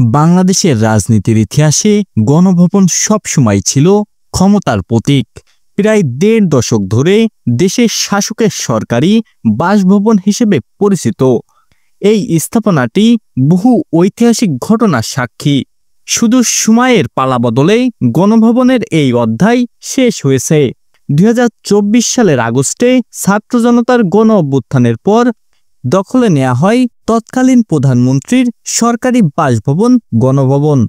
বাংলাদেশের রাজনীতির ইতিহাসে গণভবন সবসময় ছিল ক্ষমতার প্রতীক। প্রায় ১.৫ দশক ধরে দেশের শাসকের সরকারি বাসভবন হিসেবে পরিচিত এই স্থাপনাটি বহু ঐতিহাসিক ঘটনার সাক্ষী। শুধু সময়ের পালাবদলে গণভবনের এই অধ্যায় শেষ হয়েছে ২০২৪ সালের আগস্টে ছাত্র জনতার গণ অভ্যুত্থানের পর দখলে নেওয়া হয় তৎকালীন প্রধানমন্ত্রীর সরকারি বাসভবন গণভবন।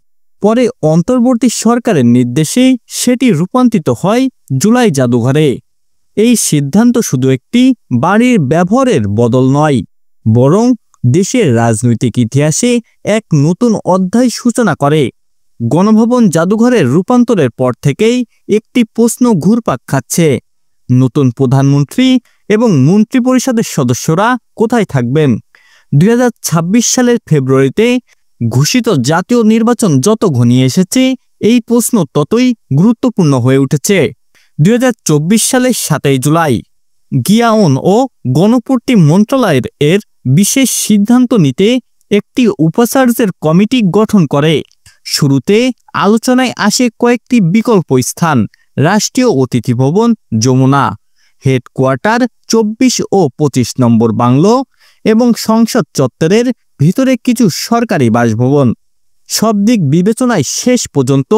পরে অন্তর্বর্তী সরকারের নির্দেশে সেটি রূপান্তরিত হয় জুলাই জাদুঘরে। এই সিদ্ধান্ত শুধু একটি বাড়ির ব্যবহারের বদল নয়, বরং দেশের রাজনৈতিক ইতিহাসে এক নতুন অধ্যায় সূচনা করে। গণভবন জাদুঘরের রূপান্তরের পর থেকেই একটি প্রশ্ন ঘুরপাক খাচ্ছে: নতুন প্রধানমন্ত্রী এবং মন্ত্রিপরিষদের সদস্যরা কোথায় থাকবেন? ২০২৬ সালের ফেব্রুয়ারিতে ঘোষিত জাতীয় নির্বাচন যত ঘনিয়ে এসেছে, এই প্রশ্ন ততই গুরুত্বপূর্ণ হয়ে উঠেছে। ২০২৪ সালের ৭ই জুলাই জ্ঞান ও গণপূর্তি মন্ত্রণালয়ের বিশেষ সিদ্ধান্ত নিতে একটি উপাচার্যের কমিটি গঠন করে। শুরুতে আলোচনায় আসে কয়েকটি বিকল্প স্থান: রাষ্ট্রীয় অতিথি ভবন যমুনা, হেডকোয়ার্টার ২৪ ও ২৫ নম্বর বাংলো এবং সংসদ চত্বরের ভিতরে কিছু সরকারি বাসভবন। সব দিক বিবেচনায় শেষ পর্যন্ত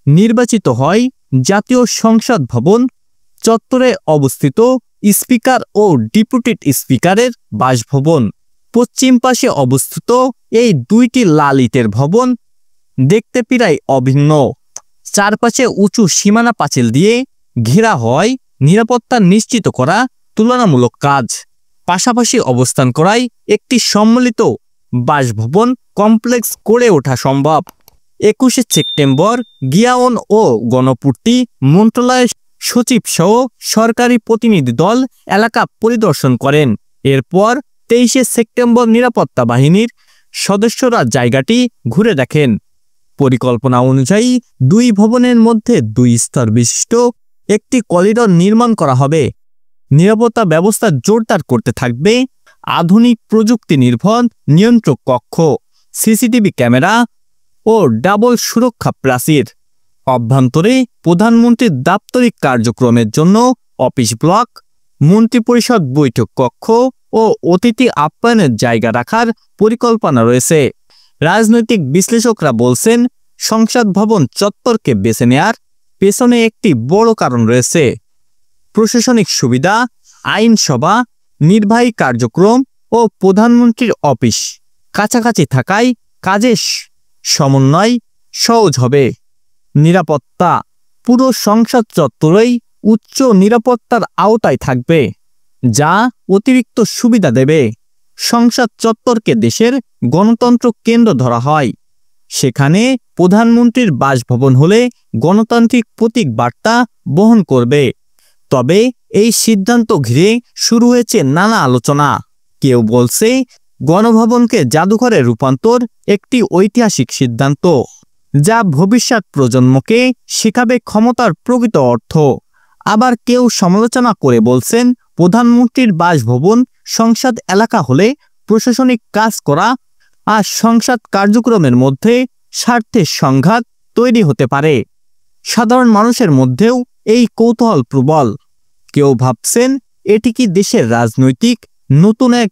নির্বাচিত হয় জাতীয় সংসদ ভবন চত্বরে অবস্থিত স্পিকার ও ডেপুটি স্পিকারের বাসভবন। পশ্চিম পাশে অবস্থিত এই দুইটি লাল ইটের ভবন দেখতে প্রায় অভিন্ন। চারপাশে উঁচু সীমানা পাঁচিল দিয়ে ঘেরা হয় নিরাপত্তা নিশ্চিত করা তুলনামূলক কাজ। পাশাপাশি অবস্থান করায় একটি সম্মিলিত বাসভবন কমপ্লেক্স গড়ে ওঠা সম্ভব। ২১ সেপ্টেম্বর জ্ঞান ও গণপূর্তি মন্ত্রণালয়ের সচিব সহ সরকারি প্রতিনিধি দল এলাকা পরিদর্শন করেন। এরপর ২৩ সেপ্টেম্বর নিরাপত্তা বাহিনীর সদস্যরা জায়গাটি ঘুরে দেখেন। পরিকল্পনা অনুযায়ী দুই ভবনের মধ্যে ২ স্তর বিশিষ্ট একটি করিডর নির্মাণ করা হবে। নিরাপত্তা ব্যবস্থা জোরদার করতে থাকবে আধুনিক প্রযুক্তি নির্ভর নিয়ন্ত্রক কক্ষ, সিসিটিভি ক্যামেরা ও ডাবল সুরক্ষা প্রাচীর। অভ্যন্তরে প্রধানমন্ত্রীর দাপ্তরিক কার্যক্রমের জন্য অফিস ব্লক, মন্ত্রিপরিষদ বৈঠক কক্ষ ও অতিথি আপ্যায়নের জায়গা রাখার পরিকল্পনা রয়েছে। রাজনৈতিক বিশ্লেষকরা বলছেন, সংসদ ভবন চত্বরকে বেছে নেয়ার পেছনে একটি বড় কারণ রয়েছে। প্রশাসনিক সুবিধা, আইনসভা, নির্বাহী কার্যক্রম ও প্রধানমন্ত্রীর অফিস কাছাকাছি থাকায় কাজের সমন্বয় সহজ হবে। নিরাপত্তা, পুরো সংসদ চত্বরই উচ্চ নিরাপত্তার আওতায় থাকবে, যা অতিরিক্ত সুবিধা দেবে। সংসদ চত্বরকে দেশের গণতন্ত্র কেন্দ্র ধরা হয়। সেখানে প্রধানমন্ত্রীর বাসভবন হলে গণতান্ত্রিক প্রতীক বার্তা বহন করবে। তবে এই সিদ্ধান্ত ঘিরে শুরু হয়েছে নানা আলোচনা। কেউ বলছে গণভবনকে জাদুঘরে রূপান্তর একটি ঐতিহাসিক সিদ্ধান্ত, যা ভবিষ্যৎ প্রজন্মকে শেখাবে ক্ষমতার প্রকৃত অর্থ। আবার কেউ সমালোচনা করে বলছেন, প্রধানমন্ত্রীর বাসভবন সংসদ এলাকা হলে প্রশাসনিক কাজ করা আর সংসদ কার্যক্রমের মধ্যে স্বার্থের সংঘাত তৈরি হতে পারে। সাধারণ মানুষের মধ্যেও এই কৌতূহল প্রবল। কেউ ভাবছেন, এটি কি দেশের রাজনৈতিক নতুন এক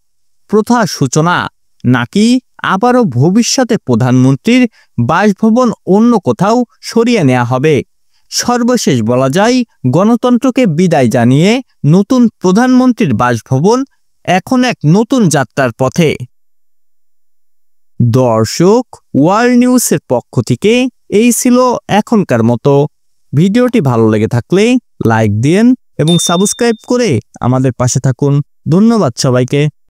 প্রথা সূচনা, নাকি আবারও ভবিষ্যতে প্রধানমন্ত্রীর বাসভবন অন্য কোথাও সরিয়ে নেওয়া হবে। সর্বশেষ বলা যায়, গণতন্ত্রকে বিদায় জানিয়ে নতুন প্রধানমন্ত্রীর বাসভবন এখন এক নতুন যাত্রার পথে। দর্শক, ওয়ার্ল্ড নিউজের পক্ষ থেকে এই ছিল এখনকার মতো। ভিডিওটি ভালো লেগে থাকলে লাইক দিন এবং সাবস্ক্রাইব করে আমাদের পাশে থাকুন। ধন্যবাদ সবাইকে।